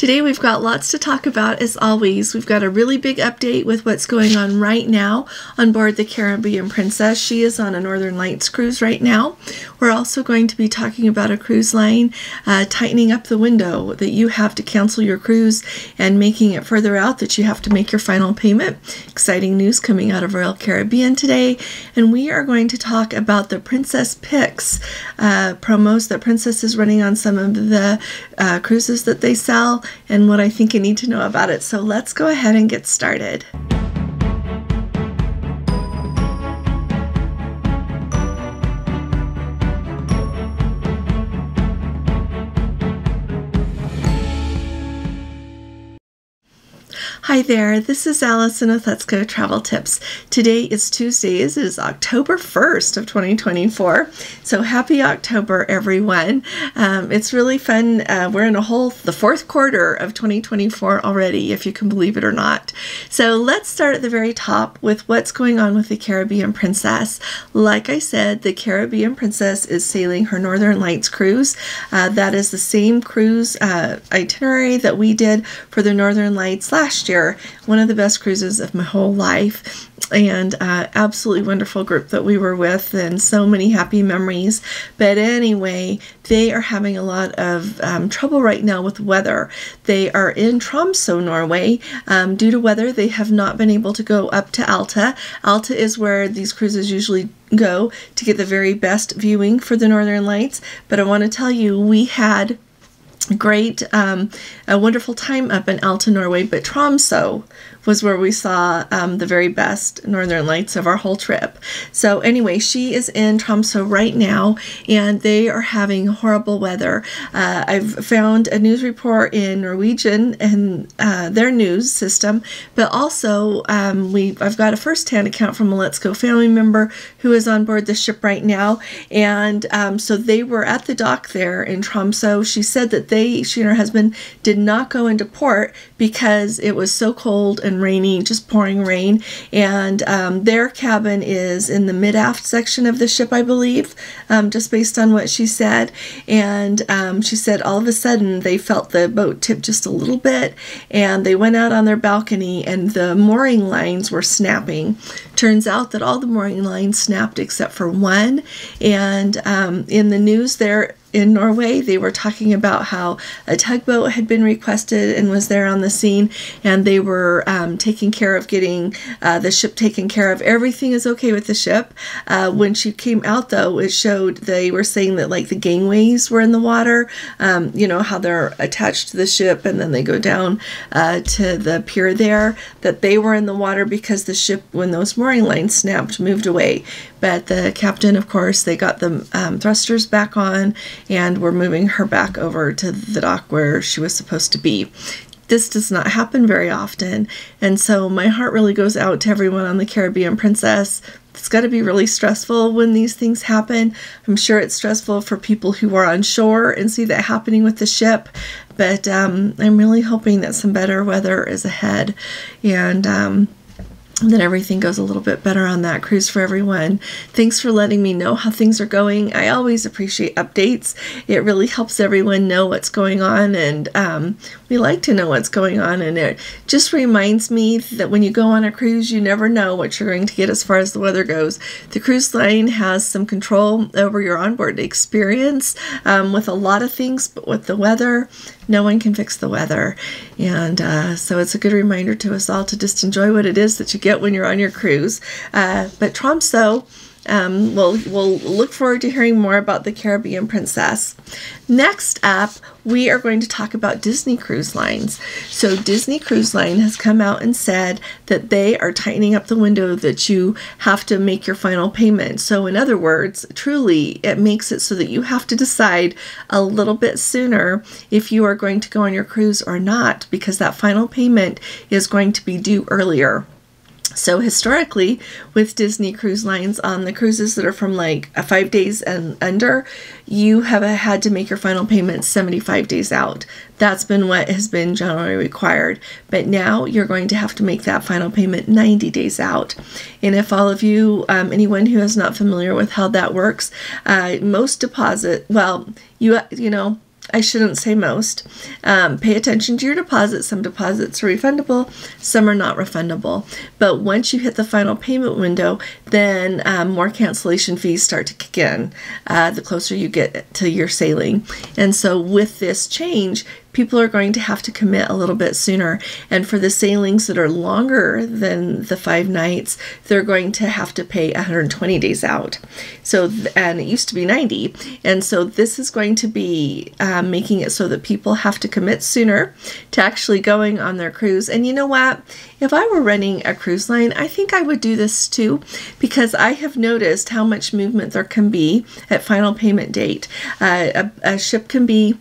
Today we've got lots to talk about as always. We've got a really big update with what's going on right now on board the Caribbean Princess. She is on a Northern Lights cruise right now. We're also going to be talking about a cruise line tightening up the window that you have to cancel your cruise and making it further out that you have to make your final payment. Exciting news coming out of Royal Caribbean today. And we are going to talk about the Princess Pics promos that Princess is running on some of the cruises that they sell, and what I think you need to know about it. So let's go ahead and get started. Hi there, this is Allison with Let's Go Travel Tips. Today is Tuesday. It is October 1st of 2024. So happy October, everyone. It's really fun. We're in the fourth quarter of 2024 already, if you can believe it or not. So let's start at the very top with what's going on with the Caribbean Princess. Like I said, the Caribbean Princess is sailing her Northern Lights cruise. That is the same cruise itinerary that we did for the Northern Lights last year. One of the best cruises of my whole life, and absolutely wonderful group that we were with, and so many happy memories. But anyway, they are having a lot of trouble right now with weather. They are in Tromsø, Norway. Due to weather, they have not been able to go up to Alta. Alta is where these cruises usually go to get the very best viewing for the Northern Lights. But I want to tell you, we had a wonderful time up in Alta, Norway, but Tromsø was where we saw the very best Northern Lights of our whole trip. So anyway, she is in Tromsø right now, and they are having horrible weather. I've found a news report in Norwegian and their news system, but also I've got a first-hand account from a Let's Go family member who is on board the ship right now, and so they were at the dock there in Tromsø. She said that she and her husband did not go into port because it was so cold and rainy, just pouring rain, and their cabin is in the mid-aft section of the ship, I believe, just based on what she said. And she said all of a sudden they felt the boat tip just a little bit, and they went out on their balcony and the mooring lines were snapping. Turns out that all the mooring lines snapped except for one, and in the news there in Norway, they were talking about how a tugboat had been requested and was there on the scene, and they were taking care of getting the ship taken care of. Everything is okay with the ship. When she came out, though, it showed they were saying that like the gangways were in the water. You know how they're attached to the ship and then they go down to the pier there, that they were in the water because the ship, when those mooring lines snapped, moved away. But the captain, of course, they got the thrusters back on, and we're moving her back over to the dock where she was supposed to be. This does not happen very often, and so my heart really goes out to everyone on the Caribbean Princess. It's got to be really stressful when these things happen. I'm sure it's stressful for people who are on shore and see that happening with the ship, but I'm really hoping that some better weather is ahead, and then everything goes a little bit better on that cruise for everyone. Thanks for letting me know how things are going. I always appreciate updates. It really helps everyone know what's going on, and we like to know what's going on, and it just reminds me that when you go on a cruise, you never know what you're going to get as far as the weather goes. The cruise line has some control over your onboard experience with a lot of things, but with the weather, no one can fix the weather. And so it's a good reminder to us all to just enjoy what it is that you get when you're on your cruise. But Tromsø, we'll look forward to hearing more about the Caribbean Princess. Next up, we are going to talk about Disney Cruise Lines. So Disney Cruise Line has come out and said that they are tightening up the window that you have to make your final payment. So in other words, truly, it makes it so that you have to decide a little bit sooner if you are going to go on your cruise or not, because that final payment is going to be due earlier. So historically, with Disney Cruise Lines, on the cruises that are from like 5 days and under, you have had to make your final payment 75 days out. That's been what has been generally required. But now you're going to have to make that final payment 90 days out. And if all of you, anyone who is not familiar with how that works, most deposit, well, you know, I shouldn't say most. Pay attention to your deposits. Some deposits are refundable, some are not refundable. But once you hit the final payment window, then more cancellation fees start to kick in the closer you get to your sailing. And so with this change, people are going to have to commit a little bit sooner. And for the sailings that are longer than the 5 nights, they're going to have to pay 120 days out. So, and it used to be 90. And so this is going to be making it so that people have to commit sooner to actually going on their cruise. And you know what? If I were running a cruise line, I think I would do this too, because I have noticed how much movement there can be at final payment date. A ship can be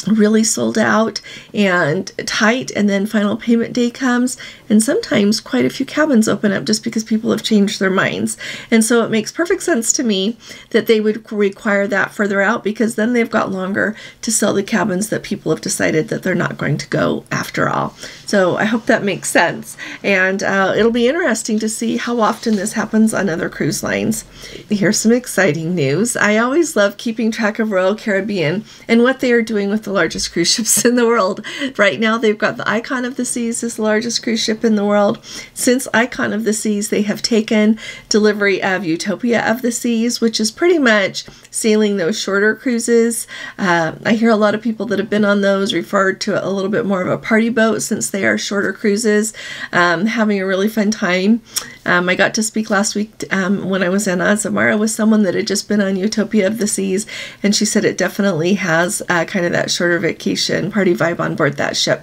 really sold out and tight, and then final payment day comes, and sometimes quite a few cabins open up just because people have changed their minds. And so it makes perfect sense to me that they would require that further out, because then they've got longer to sell the cabins that people have decided that they're not going to go after all. So I hope that makes sense, and it'll be interesting to see how often this happens on other cruise lines. Here's some exciting news. I always love keeping track of Royal Caribbean and what they are doing with the largest cruise ships in the world. Right now they've got the Icon of the Seas as the largest cruise ship in the world. Since Icon of the Seas, they have taken delivery of Utopia of the Seas, which is pretty much sailing those shorter cruises. I hear a lot of people that have been on those refer to it a little bit more of a party boat, since they are shorter cruises, having a really fun time. I got to speak last week when I was in Azamara with someone that had just been on Utopia of the Seas, and she said it definitely has kind of that shorter vacation party vibe on board that ship.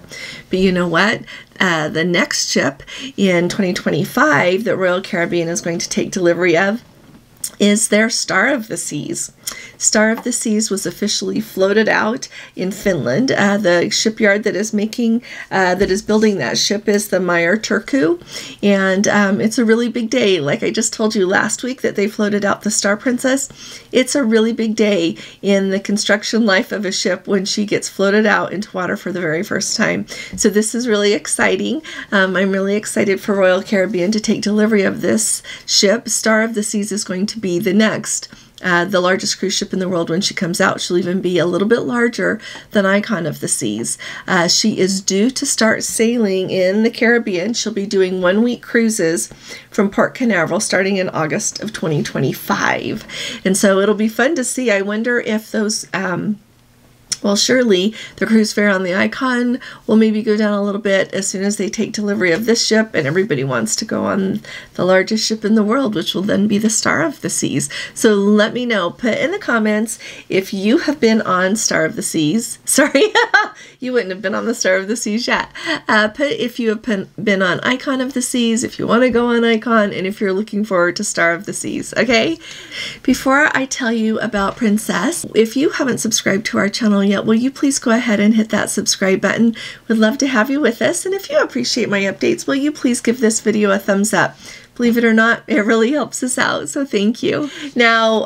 But you know what? The next ship in 2025 that Royal Caribbean is going to take delivery of is their Star of the Seas. Star of the Seas was officially floated out in Finland. The shipyard that is building that ship is the Meyer Turku, and it's a really big day. Like I just told you last week that they floated out the Star Princess. It's a really big day in the construction life of a ship when she gets floated out into water for the very first time. So this is really exciting. I'm really excited for Royal Caribbean to take delivery of this ship. Star of the Seas is going to be the next the largest cruise ship in the world when she comes out. She'll even be a little bit larger than Icon of the Seas. She is due to start sailing in the Caribbean. She'll be doing 1-week cruises from Port Canaveral starting in August of 2025. And so it'll be fun to see. I wonder if those well, surely the cruise fare on the Icon will maybe go down a little bit as soon as they take delivery of this ship, and everybody wants to go on the largest ship in the world, which will then be the Star of the Seas. So let me know. Put in the comments if you have been on Star of the Seas. Sorry, you wouldn't have been on the Star of the Seas yet. Put if you have been on Icon of the Seas, if you want to go on Icon, and if you're looking forward to Star of the Seas, okay? Before I tell you about Princess, if you haven't subscribed to our channel yet, will you please go ahead and hit that subscribe button? We'd love to have you with us. And if you appreciate my updates, will you please give this video a thumbs up? Believe it or not, it really helps us out, so thank you. Now,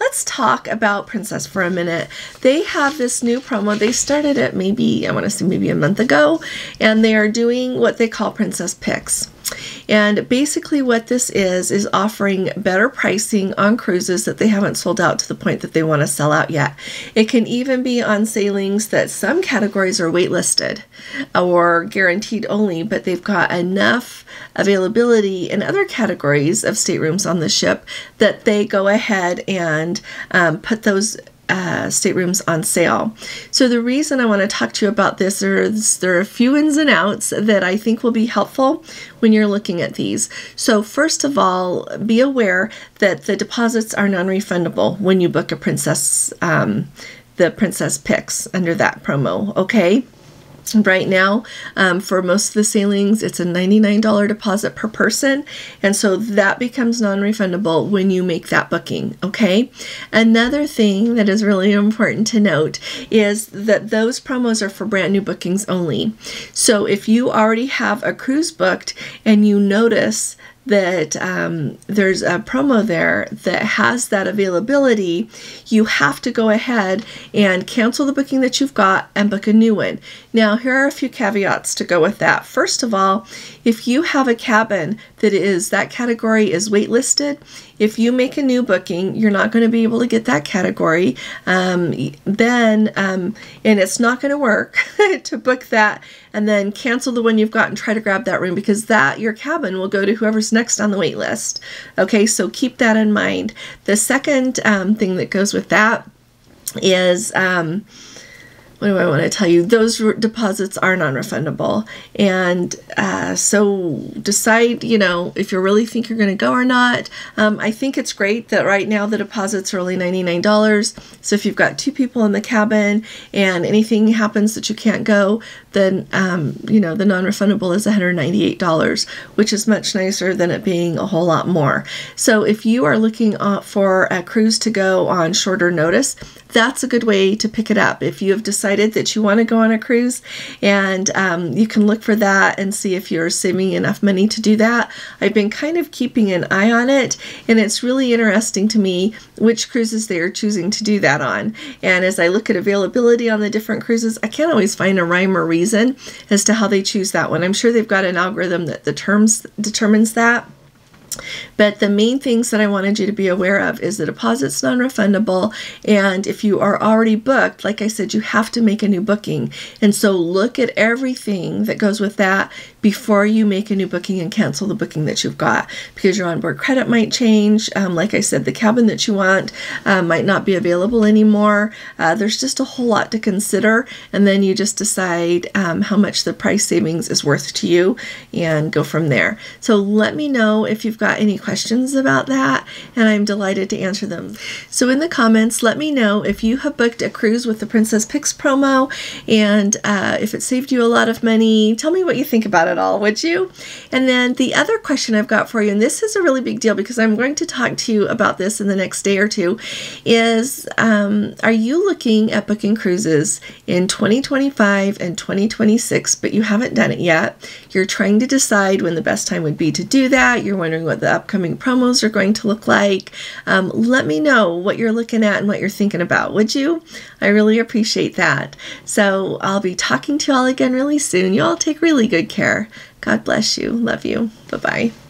let's talk about Princess for a minute. They have this new promo. They started it maybe, I want to say maybe a month ago, and they are doing what they call Princess Pics. And basically what this is offering better pricing on cruises that they haven't sold out to the point that they want to sell out yet. It can even be on sailings that some categories are waitlisted or guaranteed only, but they've got enough availability in other categories of staterooms on the ship that they go ahead and put those staterooms on sale. So the reason I want to talk to you about this is there are a few ins and outs that I think will be helpful when you're looking at these. So first of all, be aware that the deposits are non-refundable when you book a Princess, the Princess Pics under that promo, okay? Right now, for most of the sailings, it's a $99 deposit per person, and so that becomes non-refundable when you make that booking, okay? Another thing that is really important to note is that those promos are for brand new bookings only. So if you already have a cruise booked and you notice that there's a promo there that has that availability, you have to go ahead and cancel the booking that you've got and book a new one. Now, here are a few caveats to go with that. First of all, if you have a cabin that category is waitlisted, if you make a new booking, you're not going to be able to get that category. And it's not going to work to book that and then cancel the one you've got and try to grab that room, because your cabin will go to whoever's next on the wait list. Okay, so keep that in mind. The second thing that goes with that is, what do I want to tell you? Those deposits are non-refundable. And so decide, if you really think you're going to go or not. I think it's great that right now the deposits are only $99. So if you've got 2 people in the cabin and anything happens that you can't go, then, the non-refundable is $198, which is much nicer than it being a whole lot more. So if you are looking for a cruise to go on shorter notice, that's a good way to pick it up. If you have decided that you want to go on a cruise, and you can look for that and see if you're saving enough money to do that. I've been kind of keeping an eye on it, and it's really interesting to me which cruises they are choosing to do that on. And as I look at availability on the different cruises, I can't always find a rhyme or reason as to how they choose that one. I'm sure they've got an algorithm that determines that. But the main things that I wanted you to be aware of is the deposit's non-refundable, and if you are already booked, like I said, you have to make a new booking. And so look at everything that goes with that before you make a new booking and cancel the booking that you've got, because your onboard credit might change. Like I said, the cabin that you want might not be available anymore. There's just a whole lot to consider, and then you just decide how much the price savings is worth to you and go from there. So let me know if you've got any questions about that, and I'm delighted to answer them. So in the comments, let me know if you have booked a cruise with the Princess Pics promo, and if it saved you a lot of money. Tell me what you think about it all, would you? And then the other question I've got for you, and this is a really big deal because I'm going to talk to you about this in the next day or two, is are you looking at booking cruises in 2025 and 2026, but you haven't done it yet? You're trying to decide when the best time would be to do that. You're wondering what the upcoming promos are going to look like. Let me know what you're looking at and what you're thinking about, would you? I really appreciate that. So I'll be talking to you all again really soon. You all take really good care. God bless you. Love you. Bye-bye.